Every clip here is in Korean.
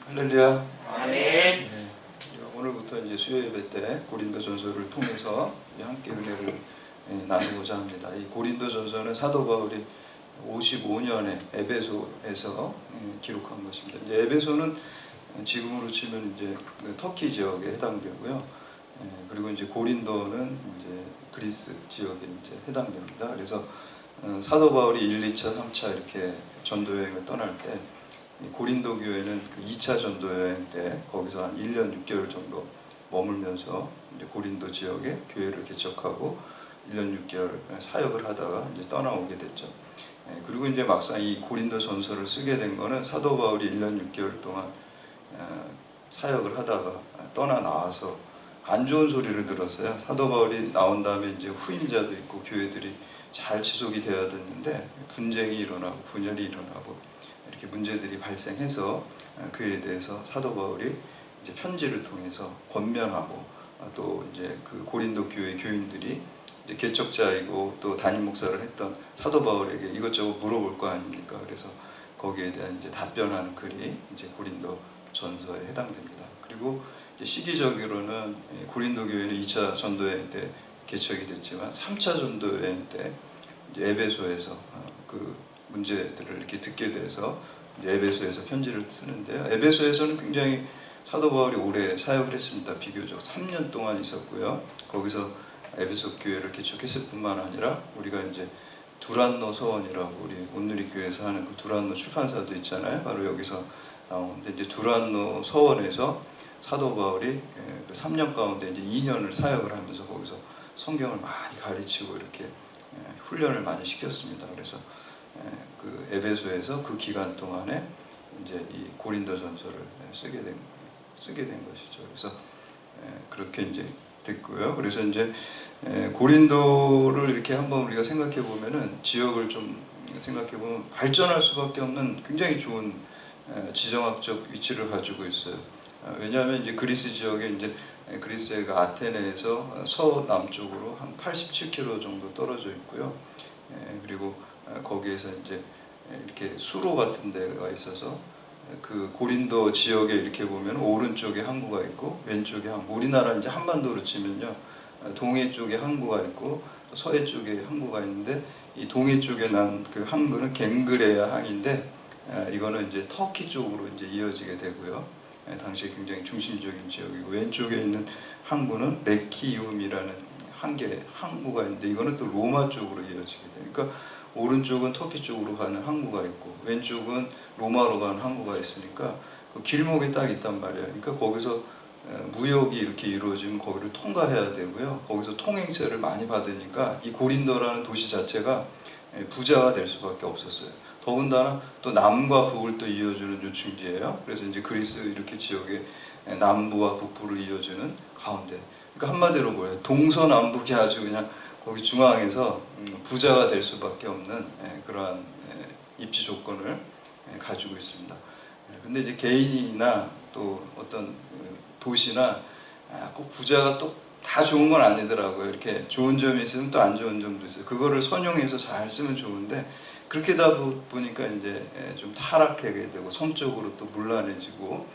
할렐루야. 아멘. 네, 오늘부터 이제 수요 예배 때 고린도전서를 통해서 함께 은혜를 나누고자 합니다. 이 고린도전서는 사도 바울이 55년에 에베소에서 기록한 것입니다. 이제 에베소는 지금으로 치면 이제 터키 지역에 해당되고요. 그리고 이제 고린도는 이제 그리스 지역에 이제 해당됩니다. 그래서 사도 바울이 1, 2차, 3차 이렇게 전도 여행을 떠날 때 고린도 교회는 그 2차 전도 여행 때 거기서 한 1년 6개월 정도 머물면서 이제 고린도 지역에 교회를 개척하고 1년 6개월 사역을 하다가 이제 떠나오게 됐죠. 그리고 이제 막상 이 고린도 전서를 쓰게 된 거는 사도 바울이 1년 6개월 동안 사역을 하다가 떠나 나와서 안 좋은 소리를 들었어요. 사도 바울이 나온 다음에 이제 후임자도 있고 교회들이 잘 지속이 되어야 됐는데 분쟁이 일어나고 분열이 일어나고 이렇게 문제들이 발생해서 그에 대해서 사도 바울이 이제 편지를 통해서 권면하고 또 이제 그 고린도 교회 교인들이 이제 개척자이고 또 담임 목사를 했던 사도 바울에게 이것저것 물어볼 거 아닙니까? 그래서 거기에 대한 이제 답변하는 글이 이제 고린도 전서에 해당됩니다. 그리고 이제 시기적으로는 고린도 교회는 2차 전도여행 때 개척이 됐지만 3차 전도여행 때 이제 에베소에서 그 문제들을 이렇게 듣게 돼서 에베소에서 편지를 쓰는데요. 에베소에서는 굉장히 사도 바울이 오래 사역을 했습니다. 비교적 3년 동안 있었고요. 거기서 에베소 교회를 개척했을 뿐만 아니라 우리가 이제 두란노 서원이라고 우리 온누리 교회에서 하는 그 두란노 출판사도 있잖아요. 바로 여기서 나오는데 이제 두란노 서원에서 사도 바울이 그 3년 가운데 이제 2년을 사역을 하면서 거기서 성경을 많이 가르치고 이렇게 훈련을 많이 시켰습니다. 그래서 그 에베소에서 그 기간 동안에 이제 이 고린도 전서를 쓰게 된 것이죠. 그래서 그렇게 이제 됐고요. 그래서 이제 고린도를 이렇게 한번 우리가 생각해 보면은 지역을 좀 생각해 보면 발전할 수밖에 없는 굉장히 좋은 지정학적 위치를 가지고 있어요. 왜냐하면 이제 그리스 지역에 이제 그리스가 아테네에서 서남쪽으로 한 87km 정도 떨어져 있고요. 그리고 거기에서 이제 이렇게 수로 같은 데가 있어서 그 고린도 지역에 이렇게 보면 오른쪽에 항구가 있고 왼쪽에 항구. 우리나라 이제 한반도로 치면요, 동해 쪽에 항구가 있고 서해 쪽에 항구가 있는데 이 동해 쪽에 난 그 항구는 갱그레아 항인데 이거는 이제 터키 쪽으로 이제 이어지게 되고요. 당시에 굉장히 중심적인 지역이고 왼쪽에 있는 항구는 레키움이라는 항구가 있는데 이거는 또 로마 쪽으로 이어지게 되니까 오른쪽은 터키 쪽으로 가는 항구가 있고 왼쪽은 로마로 가는 항구가 있으니까 그 길목에 딱 있단 말이에요. 그러니까 거기서 무역이 이렇게 이루어지면 거기를 통과해야 되고요. 거기서 통행세를 많이 받으니까 이 고린도라는 도시 자체가 부자가 될 수밖에 없었어요. 더군다나 또 남과 북을 또 이어주는 요충지예요. 그래서 이제 그리스 이렇게 지역에 남부와 북부를 이어주는 가운데. 그러니까 한마디로 뭐예요? 동서남북이 아주 그냥 거기 중앙에서 부자가 될 수밖에 없는 그러한 입지 조건을 가지고 있습니다. 근데 이제 개인이나 또 어떤 도시나 꼭 부자가 또 다 좋은 건 아니더라고요. 이렇게 좋은 점이 있으면 또 안 좋은 점도 있어요. 그거를 선용해서 잘 쓰면 좋은데 그렇게 다 보니까 이제 좀 타락하게 되고 성적으로 또 문란해지고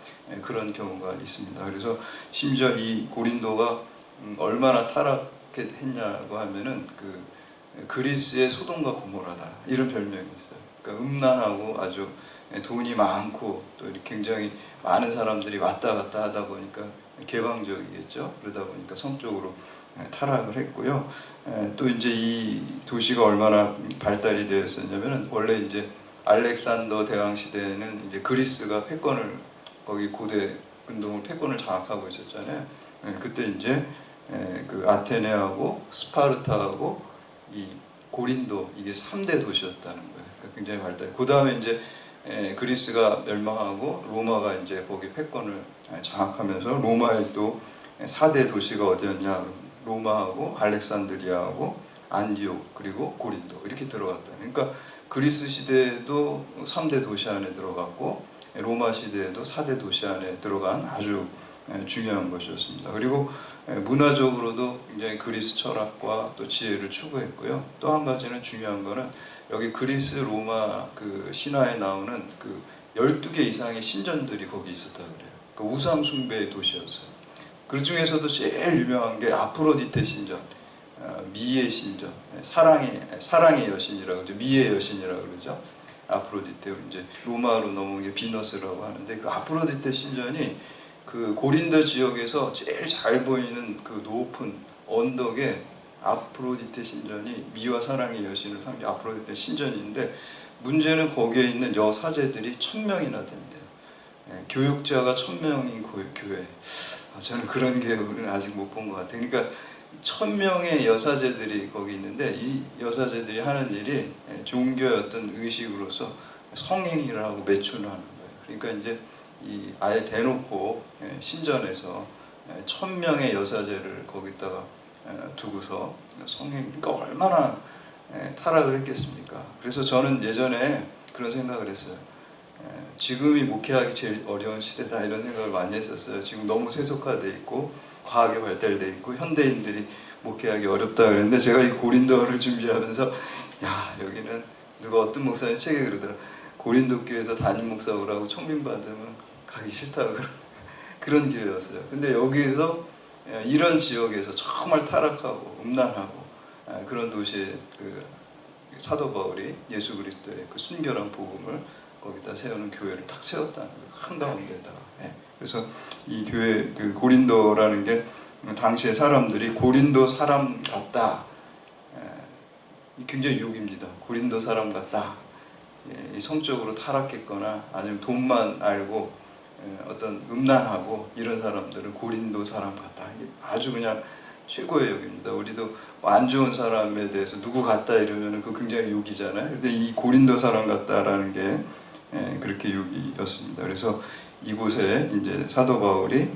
그런 경우가 있습니다. 그래서 심지어 이 고린도가 얼마나 타락했냐고 하면은 그 그리스의 소돔과 고모라다 이런 별명이 있어요. 그러니까 음란하고 아주 돈이 많고 또 굉장히 많은 사람들이 왔다 갔다 하다 보니까 개방적이겠죠. 그러다 보니까 성적으로 타락을 했고요. 또 이제 이 도시가 얼마나 발달이 되었었냐면은 원래 이제 알렉산더 대왕 시대에는 이제 그리스가 패권을 거기 고대 근동을 패권을 장악하고 있었잖아요. 그때 이제 그 아테네하고 스파르타하고 이 고린도 이게 3대 도시였다는 거예요. 굉장히 발달. 그 다음에 이제 그리스가 멸망하고 로마가 이제 거기 패권을 장악하면서 로마의 또 4대 도시가 어디였냐? 로마하고 알렉산드리아하고 안디옥 그리고 고린도 이렇게 들어갔다. 그러니까 그리스 시대에도 3대 도시 안에 들어갔고 로마 시대에도 4대 도시 안에 들어간 아주 중요한 것이었습니다. 그리고 문화적으로도 굉장히 그리스 철학과 또 지혜를 추구했고요. 또 한 가지는 중요한 거는 여기 그리스 로마 그 신화에 나오는 그 12개 이상의 신전들이 거기 있었다 그래요. 그 우상 숭배의 도시였어요. 그 중에서도 제일 유명한 게 아프로디테 신전, 미의 신전, 사랑의 여신이라고 그러죠. 미의 여신이라고 그러죠. 아프로디테, 이제 로마로 넘어온 게 비너스라고 하는데, 그 아프로디테 신전이 그 고린도 지역에서 제일 잘 보이는 그 높은 언덕에 아프로디테 신전이, 미와 사랑의 여신을 삼는 아프로디테 신전인데, 문제는 거기에 있는 여사제들이 1000명이나 된대요. 교육자가 1000명인 교회. 저는 그런 교회는 아직 못 본 것 같아요. 그러니까 1000명의 여사제들이 거기 있는데, 이 여사제들이 하는 일이 종교의 어떤 의식으로서 성행위를 하고 매춘을 하는 거예요. 그러니까 이제 이 아예 대놓고 신전에서 1000명의 여사제를 거기다가 두고서 성행, 그러니까 얼마나 타락을 했겠습니까? 그래서 저는 예전에 그런 생각을 했어요. 지금이 목회하기 제일 어려운 시대다, 이런 생각을 많이 했었어요. 지금 너무 세속화돼 있고 과학이 발달돼 있고 현대인들이 목회하기 어렵다 그랬는데, 제가 이 고린도를 준비하면서 야, 여기는 누가 어떤 목사님 책에 그러더라. 고린도 교회에서 담임 목사 오라고 청빙 받으면 가기 싫다고 그런 교회였어요. 근데 여기에서 이런 지역에서 정말 타락하고 음란하고 그런 도시에 그 사도 바울이 예수 그리스도의 그 순결한 복음을 거기다 세우는 교회를 딱 세웠다는 거예요. 한가운데다가. 그래서 이 교회, 그 고린도라는 게 당시의 사람들이 고린도 사람 같다, 굉장히 욕입니다. 고린도 사람 같다. 성적으로 타락했거나 아니면 돈만 알고 어떤 음란하고 이런 사람들은 고린도 사람 같다. 아주 그냥 최고의 욕입니다. 우리도 안 좋은 사람에 대해서 누구 같다 이러면 그 굉장히 욕이잖아요. 근데 이 고린도 사람 같다라는 게 그렇게 욕이었습니다. 그래서 이곳에 이제 사도 바울이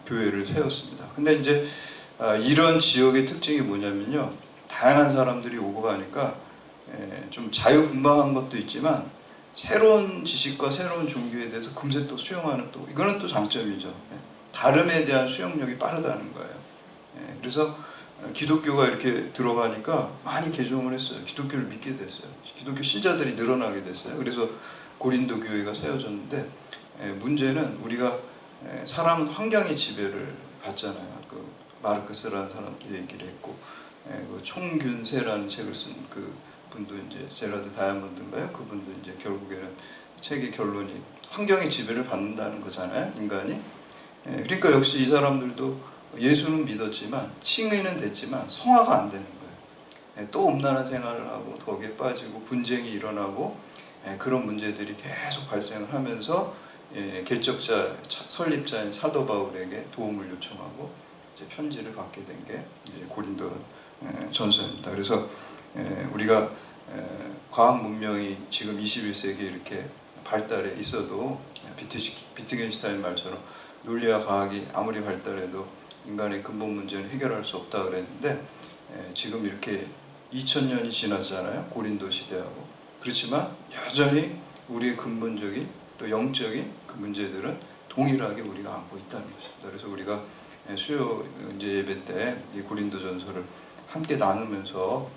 교회를 세웠습니다. 근데 이제 이런 지역의 특징이 뭐냐면요, 다양한 사람들이 오고 가니까 좀 자유분방한 것도 있지만 새로운 지식과 새로운 종교에 대해서 금세 또 수용하는, 또 이거는 또 장점이죠. 다름에 대한 수용력이 빠르다는 거예요. 그래서 기독교가 이렇게 들어가니까 많이 개종을 했어요. 기독교를 믿게 됐어요. 기독교 신자들이 늘어나게 됐어요. 그래서 고린도 교회가 세워졌는데, 문제는 우리가 사람 환경의 지배를 받잖아요. 그 마르크스라는 사람도 얘기를 했고, 그 총균세라는 책을 쓴 그 분도 이제 제라드 다이아몬드인가요? 그분도 이제 결국에는 책의 결론이 환경의 지배를 받는다는 거잖아요, 인간이. 그러니까 역시 이 사람들도 예수는 믿었지만, 칭의는 됐지만 성화가 안 되는 거예요. 또 음란한 생활을 하고 거기에 빠지고 분쟁이 일어나고 그런 문제들이 계속 발생을 하면서 개척자, 설립자인 사도 바울에게 도움을 요청하고 이제 편지를 받게 된 게 이제 고린도 전서입니다. 그래서 우리가 과학 문명이 지금 21세기에 이렇게 발달해 있어도 비트겐슈타인 말처럼 논리와 과학이 아무리 발달해도 인간의 근본 문제는 해결할 수 없다 그랬는데, 지금 이렇게 2000년이 지났잖아요. 고린도 시대하고. 그렇지만 여전히 우리의 근본적인 또 영적인 그 문제들은 동일하게 우리가 안고 있다는 것입니다. 그래서 우리가 수요 이제 예배 때 이 고린도 전서를 함께 나누면서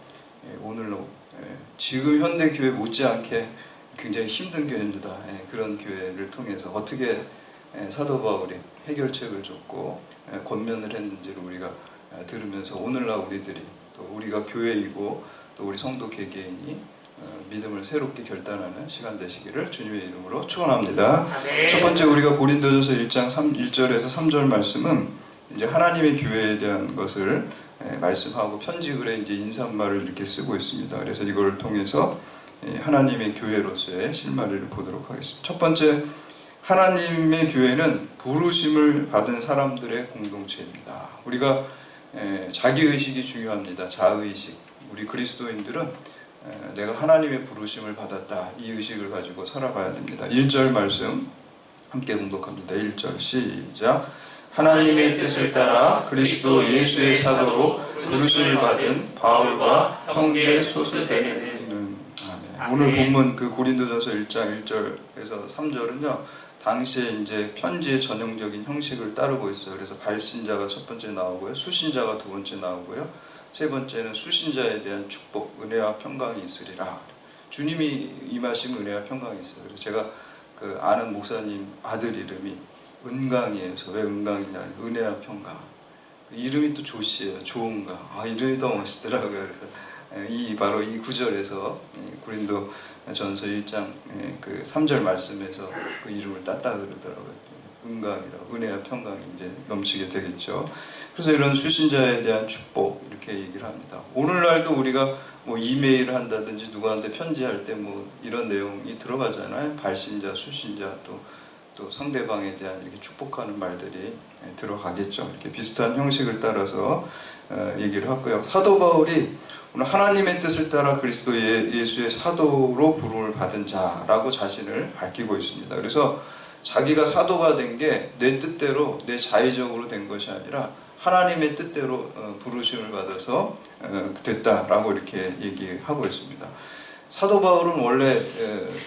오늘로 지금 현대 교회 못지않게 굉장히 힘든 교회입니다. 그런 교회를 통해서 어떻게 사도 바울이 해결책을 줬고 권면을 했는지를 우리가 들으면서 오늘날 우리들이, 또 우리가 교회이고 또 우리 성도 개개인이 믿음을 새롭게 결단하는 시간 되시기를 주님의 이름으로 축원합니다. 첫 번째, 우리가 고린도전서 1장 1절에서 3절 말씀은 이제 하나님의 교회에 대한 것을 말씀하고 편지글에 이제 인사말을 이렇게 쓰고 있습니다. 그래서 이걸 통해서 하나님의 교회로서의 실마리를 보도록 하겠습니다. 첫 번째, 하나님의 교회는 부르심을 받은 사람들의 공동체입니다. 우리가 자기의식이 중요합니다. 자의식. 우리 그리스도인들은 내가 하나님의 부르심을 받았다, 이 의식을 가지고 살아가야 됩니다. 1절 말씀 함께 공독합니다. 1절 시작. 하나님의 뜻을 따라 그리스도 예수의 사도로 부르심을 받은 바울과 형제 소수되는. 오늘 본문 그 고린도전서 1장 1절에서 3절은요, 당시에 이제 편지의 전형적인 형식을 따르고 있어요. 그래서 발신자가 첫 번째 나오고요, 수신자가 두 번째 나오고요, 세 번째는 수신자에 대한 축복, 은혜와 평강이 있으리라. 주님이 임하시면 은혜와 평강이 있어요. 그래서 제가 그 아는 목사님 아들 이름이 은강이에서 왜 은강이냐, 은혜와 평강. 이름이 또 조씨예요. 좋은가. 아, 이름이 더 멋있더라고요. 그래서 바로 이 구절에서 고린도 전서 1장 그 3절 말씀에서 그 이름을 땄다 그러더라고요. 은강이라고, 은혜와 평강이 이제 넘치게 되겠죠. 그래서 이런 수신자에 대한 축복 이렇게 얘기를 합니다. 오늘날도 우리가 뭐 이메일을 한다든지 누구한테 편지할 때 뭐 이런 내용이 들어가잖아요. 발신자, 수신자, 또 상대방에 대한 이렇게 축복하는 말들이 들어가겠죠. 이렇게 비슷한 형식을 따라서 얘기를 하고요. 사도 바울이 오늘 하나님의 뜻을 따라 그리스도 예수의 사도로 부름을 받은 자라고 자신을 밝히고 있습니다. 그래서 자기가 사도가 된 게 내 뜻대로, 내 자의적으로 된 것이 아니라 하나님의 뜻대로 부르심을 받아서 됐다라고 이렇게 얘기하고 있습니다. 사도 바울은 원래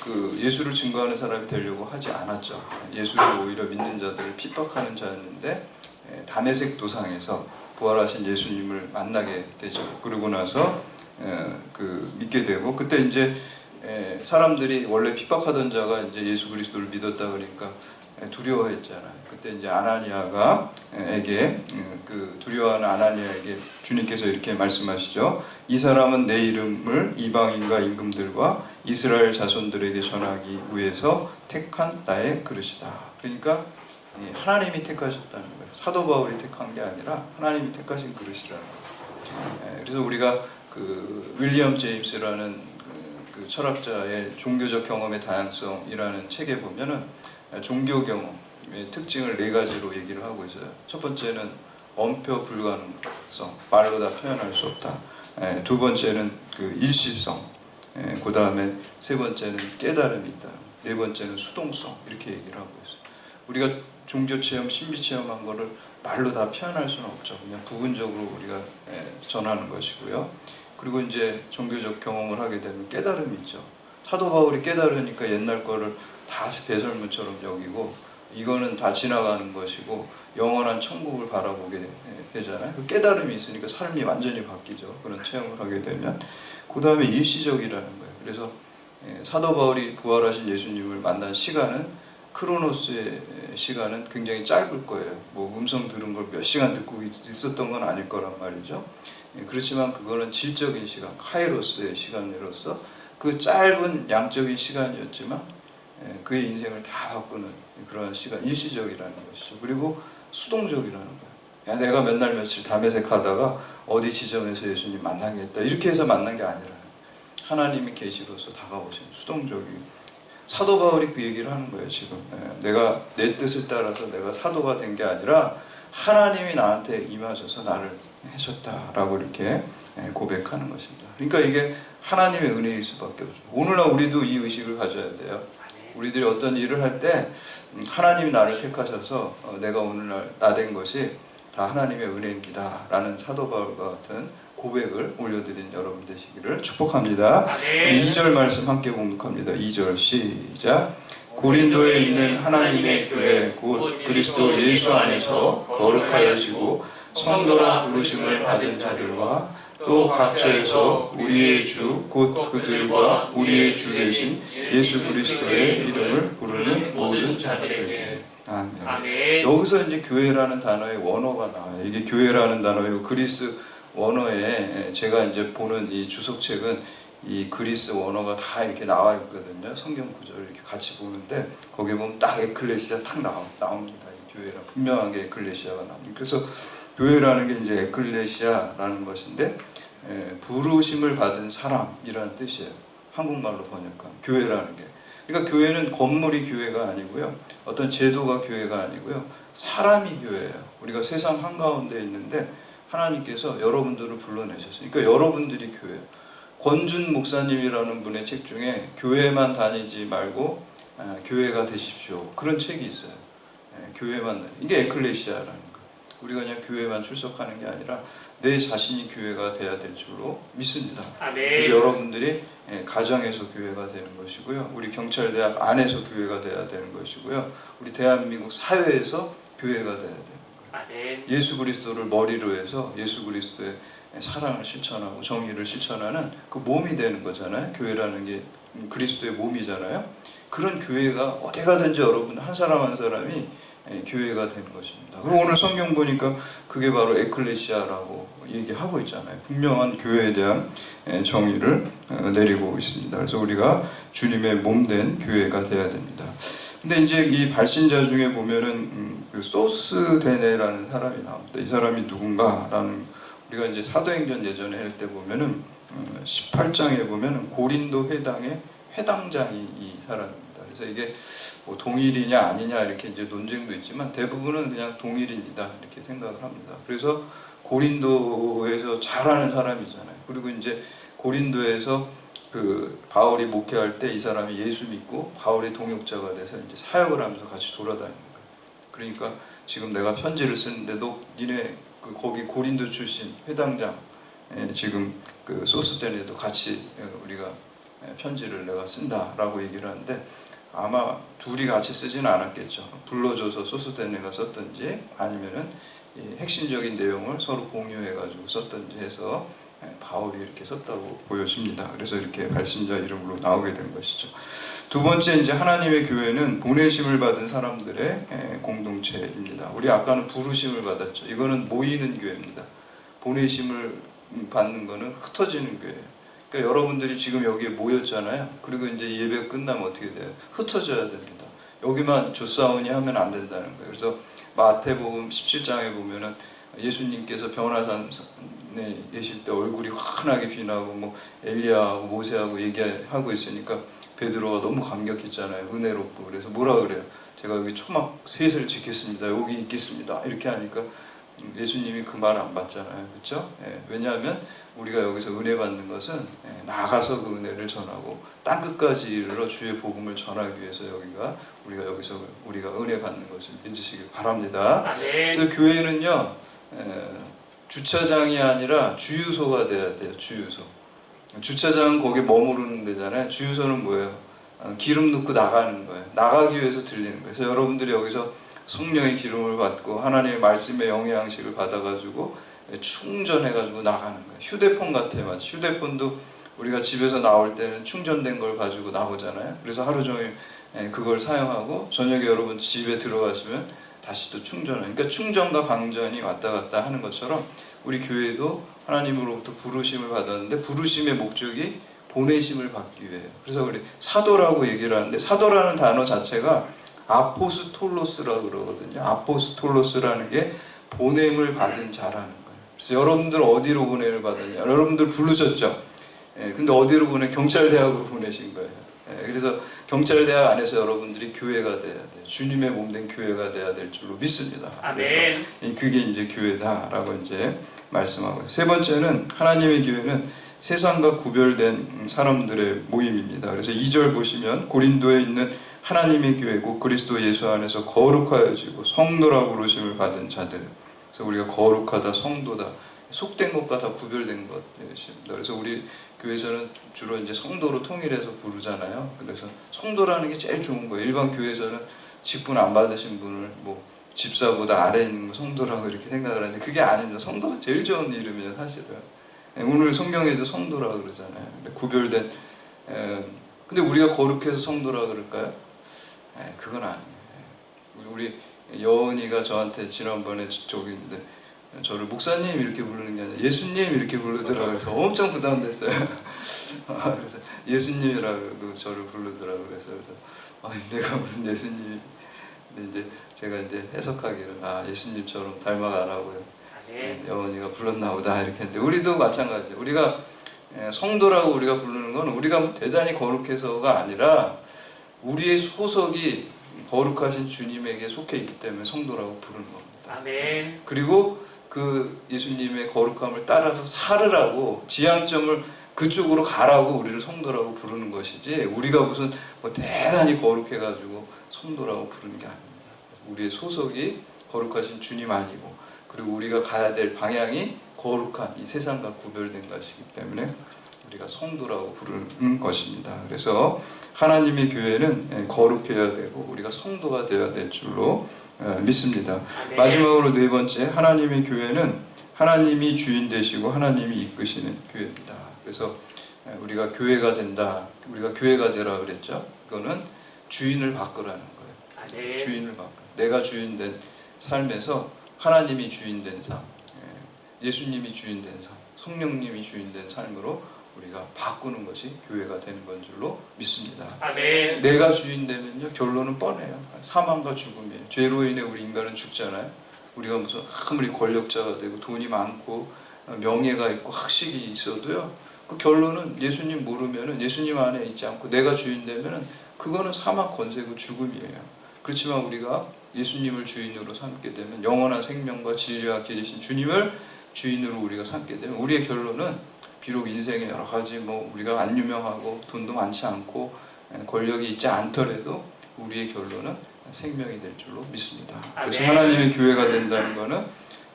그 예수를 증거하는 사람이 되려고 하지 않았죠. 예수를 오히려 믿는 자들을 핍박하는 자였는데 다메섹 도상에서 부활하신 예수님을 만나게 되죠. 그러고 나서 믿게 되고, 그때 이제 사람들이 원래 핍박하던 자가 이제 예수 그리스도를 믿었다 그러니까 두려워했잖아요. 그때 이제 그 두려워하는 아나니아에게 주님께서 이렇게 말씀하시죠. 이 사람은 내 이름을 이방인과 임금들과 이스라엘 자손들에게 전하기 위해서 택한 나의 그릇이다. 그러니까 하나님이 택하셨다는 거예요. 사도 바울이 택한 게 아니라 하나님이 택하신 그릇이라는 거예요. 그래서 우리가 그 윌리엄 제임스라는 그 철학자의 종교적 경험의 다양성이라는 책에 보면은 종교 경험의 특징을 4가지로 얘기를 하고 있어요. 첫 번째는 엄표 불가능성, 말로 다 표현할 수 없다. 2번째는 그 일시성, 그 다음에 3번째는 깨달음이 있다. 4번째는 수동성, 이렇게 얘기를 하고 있어요. 우리가 종교 체험, 신비 체험한 거를 말로 다 표현할 수는 없죠. 그냥 부분적으로 우리가 전하는 것이고요. 그리고 이제 종교적 경험을 하게 되면 깨달음이 있죠. 사도 바울이 깨달으니까 옛날 거를 다 배설물처럼 여기고 이거는 다 지나가는 것이고 영원한 천국을 바라보게 되잖아요. 그 깨달음이 있으니까 삶이 완전히 바뀌죠. 그런 체험을 하게 되면. 그 다음에 일시적이라는 거예요. 그래서 사도 바울이 부활하신 예수님을 만난 시간은, 크로노스의 시간은 굉장히 짧을 거예요. 뭐 음성 들은 걸 몇 시간 듣고 있었던 건 아닐 거란 말이죠. 그렇지만 그거는 질적인 시간, 카이로스의 시간으로서 그 짧은 양적인 시간이었지만 그의 인생을 다 바꾸는 그런 시간, 일시적이라는 것이죠. 그리고 수동적이라는 거예요. 야, 내가 몇 날 며칠 다메섹 하다가 어디 지점에서 예수님 만나겠다, 이렇게 해서 만난 게 아니라 하나님이 계시로서 다가오신 수동적인, 사도 바울이 그 얘기를 하는 거예요. 지금 내가 내 뜻을 따라서 내가 사도가 된 게 아니라 하나님이 나한테 임하셔서 나를 하셨다라고 이렇게 고백하는 것입니다. 그러니까 이게 하나님의 은혜일 수밖에 없어요. 오늘날 우리도 이 의식을 가져야 돼요. 우리들이 어떤 일을 할 때 하나님이 나를 택하셔서 내가 오늘날 나 된 것이 다 하나님의 은혜입니다 라는 사도 바울과 같은 고백을 올려드린 여러분 되시기를 축복합니다. 우리 2절 말씀 함께 공독합니다. 2절 시작. 고린도에 있는 하나님의 교회 곧 그리스도 예수 안에서 거룩하여지고 성도라 부르심을 받은 자들과 또 각처에서 우리의 주 곧 그들과 우리의 주 되신 예수 그리스도의 이름을 부르는 모든 자들에게. 아멘. 아멘. 여기서 이제 교회라는 단어의 원어가 나와요. 이게 교회라는 단어이고, 그리스 원어에 제가 이제 보는 이 주석책은 이 그리스 원어가 다 이렇게 나와 있거든요. 성경 구절을 이렇게 같이 보는데 거기에 보면 딱 에클레시아 딱 나옵니다. 이 교회라 분명하게 에클레시아가 나옵니다. 그래서 교회라는 게 이제 에클레시아라는 것인데 부르심을 받은 사람이라는 뜻이에요. 한국말로 번역하면 교회라는 게. 그러니까 교회는 건물이 교회가 아니고요, 어떤 제도가 교회가 아니고요, 사람이 교회예요. 우리가 세상 한가운데 있는데 하나님께서 여러분들을 불러내셨어요. 그러니까 여러분들이 교회예요. 권준 목사님이라는 분의 책 중에 교회만 다니지 말고 교회가 되십시오, 그런 책이 있어요. 교회만, 이게 에클레시아라는 거예요. 우리가 그냥 교회만 출석하는 게 아니라 내 자신이 교회가 돼야 될 줄로 믿습니다. 아멘. 그래서 여러분들이 가정에서 교회가 되는 것이고요, 우리 경찰대학 안에서 교회가 돼야 되는 것이고요, 우리 대한민국 사회에서 교회가 돼야 되는 거예요. 아멘. 예수 그리스도를 머리로 해서 예수 그리스도의 사랑을 실천하고 정의를 실천하는 그 몸이 되는 거잖아요. 교회라는 게 그리스도의 몸이잖아요. 그런 교회가 어디 가든지 여러분 한 사람 한 사람이 교회가 되는 것입니다. 그리고 오늘 성경 보니까 그게 바로 에클레시아라고 얘기하고 있잖아요. 분명한 교회에 대한 정의를 내리고 있습니다. 그래서 우리가 주님의 몸된 교회가 되어야 됩니다. 근데 이제 이 발신자 중에 보면은 그 소스데네라는 사람이 나옵니다. 이 사람이 누군가라는, 우리가 이제 사도행전 예전에 할 때 보면은 18장에 보면은 고린도 회당의 회당장이 이 사람입니다. 그래서 이게 뭐 동일이냐 아니냐 이렇게 이제 논쟁도 있지만 대부분은 그냥 동일인이다 이렇게 생각을 합니다. 그래서 고린도에서 잘하는 사람이잖아요. 그리고 이제 고린도에서 그 바울이 목회할 때 이 사람이 예수 믿고 바울의 동역자가 돼서 이제 사역을 하면서 같이 돌아다니는 거예요. 그러니까 지금 내가 편지를 쓰는데도 니네 그 거기 고린도 출신 회당장 지금 그 소스데네도 같이 우리가 편지를 내가 쓴다라고 얘기를 하는데, 아마 둘이 같이 쓰지는 않았겠죠. 불러줘서 소스데네가 썼든지 아니면은 핵심적인 내용을 서로 공유해가지고 썼든지 해서 바울이 이렇게 썼다고 보여집니다. 그래서 이렇게 발신자 이름으로 나오게 된 것이죠. 두 번째, 이제 하나님의 교회는 보내심을 받은 사람들의 공동체입니다. 우리 아까는 부르심을 받았죠. 이거는 모이는 교회입니다. 보내심을 받는 거는 흩어지는 교회예요. 그러니까 여러분들이 지금 여기에 모였잖아요. 그리고 이제 예배 끝나면 어떻게 돼요? 흩어져야 됩니다. 여기만 조사오니 하면 안 된다는 거예요. 그래서 마태복음 17장에 보면은 예수님께서 변화산에 계실 때 얼굴이 환하게 빛나고 뭐 엘리야하고 모세하고 얘기하고 있으니까 베드로가 너무 감격했잖아요. 은혜롭고. 그래서 뭐라 그래요? 제가 여기 초막 셋을 짓겠습니다. 여기 있겠습니다. 이렇게 하니까 예수님이 그 말 안 받잖아요. 그렇죠? 왜냐하면 우리가 여기서 은혜 받는 것은 나가서 그 은혜를 전하고 땅끝까지 이르러 주의 복음을 전하기 위해서 우리가 여기서 우리가 은혜 받는 것을 믿으시길 바랍니다. 그래서 교회는요, 주차장이 아니라 주유소가 돼야 돼요. 주유소. 주차장은 거기 머무르는 데잖아요. 주유소는 뭐예요? 기름 넣고 나가는 거예요. 나가기 위해서 들리는 거예요. 그래서 여러분들이 여기서 성령의 기름을 받고 하나님의 말씀의 영양식을 받아가지고 충전해가지고 나가는 거예요. 휴대폰 같아요. 마치 휴대폰도 우리가 집에서 나올 때는 충전된 걸 가지고 나오잖아요. 그래서 하루 종일 그걸 사용하고 저녁에 여러분 집에 들어가시면 다시 또 충전을, 그러니까 충전과 방전이 왔다 갔다 하는 것처럼 우리 교회도 하나님으로부터 부르심을 받았는데 부르심의 목적이 보내심을 받기 위해요. 그래서 우리 사도라고 얘기를 하는데, 사도라는 단어 자체가 아포스톨로스라고 그러거든요. 아포스톨로스라는 게 보냄을 받은 자라는 거예요. 그래서 여러분들 어디로 보냄을 받았냐? 여러분들 부르셨죠? 근데 어디로 경찰대학으로 보내신 거예요. 그래서 경찰대학 안에서 여러분들이 교회가 돼야 돼요. 주님의 몸된 교회가 돼야 될 줄로 믿습니다. 아멘. 그게 이제 교회다라고 이제 말씀하고 있어요. 세 번째는 하나님의 교회는 세상과 구별된 사람들의 모임입니다. 그래서 2절 보시면 고린도에 있는 하나님의 교회 곧 그리스도 예수 안에서 거룩하여지고 성도라고 부르심을 받은 자들. 그래서 우리가 거룩하다, 성도다, 속된 것과 다 구별된 것입니다. 그래서 우리 교회에서는 주로 이제 성도로 통일해서 부르잖아요. 그래서 성도라는 게 제일 좋은 거예요. 일반 교회에서는 직분 안 받으신 분을 뭐 집사보다 아래 있는 성도라고 이렇게 생각을 하는데 그게 아닙니다. 성도가 제일 좋은 이름이에요, 사실은. 오늘 성경에도 성도라고 그러잖아요. 구별된. 근데 우리가 거룩해서 성도라고 그럴까요? 그건 아니에요. 우리 여은이가 저한테 지난번에 저기 있는데 저를 목사님 이렇게 부르는 게 아니라 예수님 이렇게 부르더라고요. 그래서 엄청 부담됐어요. 그래서 예수님이라고 저를 부르더라고요. 그래서 내가 무슨 예수님이. 근데 이제 제가 이제 해석하기를 예수님처럼 닮아가라고요. 여원이가 불렀나 보다 이렇게 했는데, 우리도 마찬가지예요. 우리가 성도라고 우리가 부르는 건 우리가 대단히 거룩해서가 아니라 우리의 소속이 거룩하신 주님에게 속해 있기 때문에 성도라고 부르는 겁니다. 아멘. 그리고 그 예수님의 거룩함을 따라서 살으라고, 지향점을 그쪽으로 가라고 우리를 성도라고 부르는 것이지, 우리가 무슨 뭐 대단히 거룩해가지고 성도라고 부르는 게 아닙니다. 우리의 소속이 거룩하신 주님 아니고, 그리고 우리가 가야 될 방향이 거룩한 이 세상과 구별된 것이기 때문에 우리가 성도라고 부르는 것입니다. 그래서 하나님의 교회는 거룩해야 되고 우리가 성도가 되어야 될 줄로 믿습니다. 네. 마지막으로 네 번째, 하나님의 교회는 하나님이 주인 되시고 하나님이 이끄시는 교회입니다. 그래서 우리가 교회가 된다, 우리가 교회가 되라 그랬죠. 그거는 주인을 바꾸라는 거예요. 아멘. 주인을 바꿔. 내가 주인 된 삶에서 하나님이 주인 된 삶, 예수님이 주인 된 삶, 성령님이 주인 된 삶으로 우리가 바꾸는 것이 교회가 되는 건 줄로 믿습니다. 아멘. 내가 주인 되면요, 결론은 뻔해요. 사망과 죽음이에요. 죄로 인해 우리 인간은 죽잖아요. 우리가 무슨 아무리 권력자가 되고 돈이 많고 명예가 있고 학식이 있어도요, 그 결론은 예수님 모르면은, 예수님 안에 있지 않고 내가 주인 되면은 그거는 사망, 권세고 죽음이에요. 그렇지만 우리가 예수님을 주인으로 삼게 되면, 영원한 생명과 진리와 길이신 주님을 주인으로 우리가 삼게 되면, 우리의 결론은 비록 인생에 여러 가지 우리가 안 유명하고 돈도 많지 않고 권력이 있지 않더라도 우리의 결론은 생명이 될 줄로 믿습니다. 그래서 하나님의 교회가 된다는 것은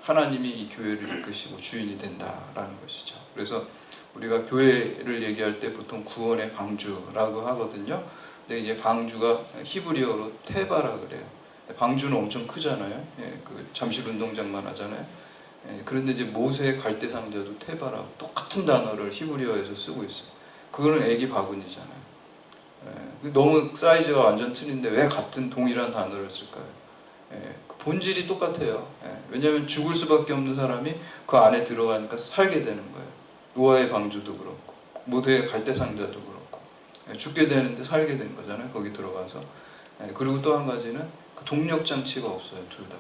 하나님이 이 교회를 이끄시고 주인이 된다라는 것이죠. 그래서 우리가 교회를 얘기할 때 보통 구원의 방주라고 하거든요. 근데 이제 방주가 히브리어로 테바라 그래요. 방주는 엄청 크잖아요. 그 잠실 운동장만 하잖아요. 그런데 이제 모세의 갈대 상자도 테바라고 똑같은 단어를 히브리어에서 쓰고 있어요. 그거는 애기 바구니잖아요. 너무 사이즈가 완전 틀린데 왜 같은 동일한 단어를 쓸까요? 본질이 똑같아요. 왜냐하면 죽을 수밖에 없는 사람이 그 안에 들어가니까 살게 되는 거예요. 노아의 방주도 그렇고 모세의 갈대 상자도 그렇고 죽게 되는데 살게 된 거잖아요. 거기 들어가서. 그리고 또 한 가지는 그 동력 장치가 없어요. 둘 다.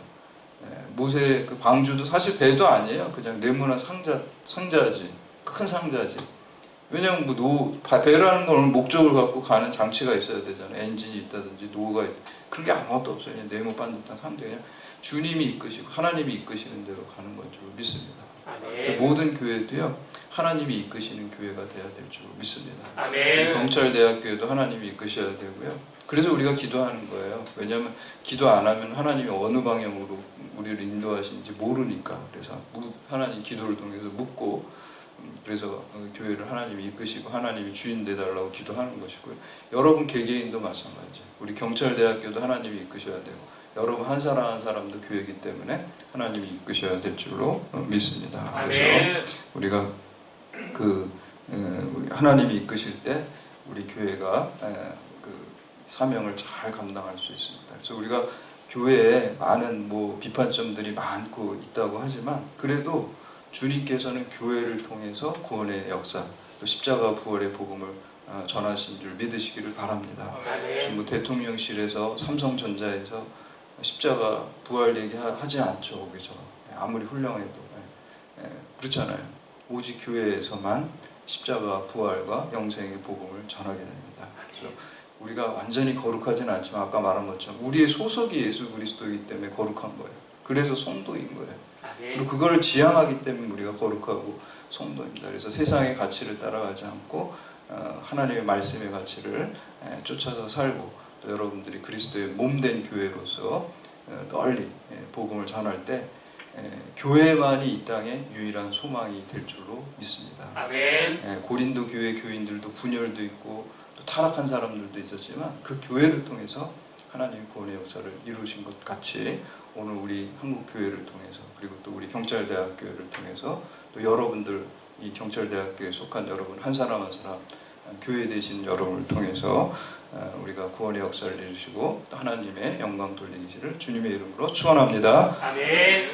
모세의 그 방주도 사실 배도 아니에요. 그냥 네모난 상자지. 큰 상자지. 왜냐면 배라는 건 목적을 갖고 가는 장치가 있어야 되잖아요. 엔진이 있다든지 노가 있다. 그런 게 아무것도 없어요. 그냥 네모 반듯한 상자. 그냥 주님이 이끄시고 하나님이 이끄시는 대로 가는 건 줄 믿습니다. 아멘. 모든 교회도요, 하나님이 이끄시는 교회가 돼야 될 줄 믿습니다. 아멘. 경찰대학교도 하나님이 이끄셔야 되고요. 그래서 우리가 기도하는 거예요. 왜냐하면 기도 안 하면 하나님이 어느 방향으로 우리를 인도하시는지 모르니까. 그래서 하나님 기도를 통해서 묻고, 그래서 교회를 하나님이 이끄시고 하나님이 주인 되달라고 기도하는 것이고요. 여러분 개개인도 마찬가지예요. 우리 경찰대학교도 하나님이 이끄셔야 되고, 여러분 한 사람 한 사람도 교회이기 때문에 하나님이 이끄셔야 될 줄로 믿습니다. 그래서 우리가 하나님이 이끄실 때 우리 교회가 그 사명을 잘 감당할 수 있습니다. 그래서 우리가 교회에 많은 비판점들이 많고 있다고 하지만, 그래도 주님께서는 교회를 통해서 구원의 역사, 또 십자가 부활의 복음을 전하신 줄 믿으시기를 바랍니다. 지금 대통령실에서 삼성전자에서 십자가 부활 얘기하지 않죠. 그죠? 아무리 훌륭해도. 그렇잖아요. 오직 교회에서만 십자가 부활과 영생의 복음을 전하게 됩니다. 그래서 우리가 완전히 거룩하진 않지만 아까 말한 것처럼 우리의 소속이 예수 그리스도이기 때문에 거룩한 거예요. 그래서 성도인 거예요. 그리고 그걸 지향하기 때문에 우리가 거룩하고 성도입니다. 그래서 세상의 가치를 따라가지 않고 하나님의 말씀의 가치를 쫓아서 살고, 또 여러분들이 그리스도의 몸된 교회로서 널리 복음을 전할 때 교회만이 이 땅의 유일한 소망이 될 줄로 믿습니다. 아멘. 고린도 교회 교인들도 분열도 있고 또 타락한 사람들도 있었지만 그 교회를 통해서 하나님 구원의 역사를 이루신 것 같이 오늘 우리 한국교회를 통해서, 그리고 또 우리 경찰대학교를 통해서, 또 여러분들 이 경찰대학교에 속한 여러분 한 사람 한 사람 교회 되신 여러분을 통해서 우리가 구원의 역사를 이루시고 또 하나님의 영광 돌리기를 주님의 이름으로 축원합니다. 아멘.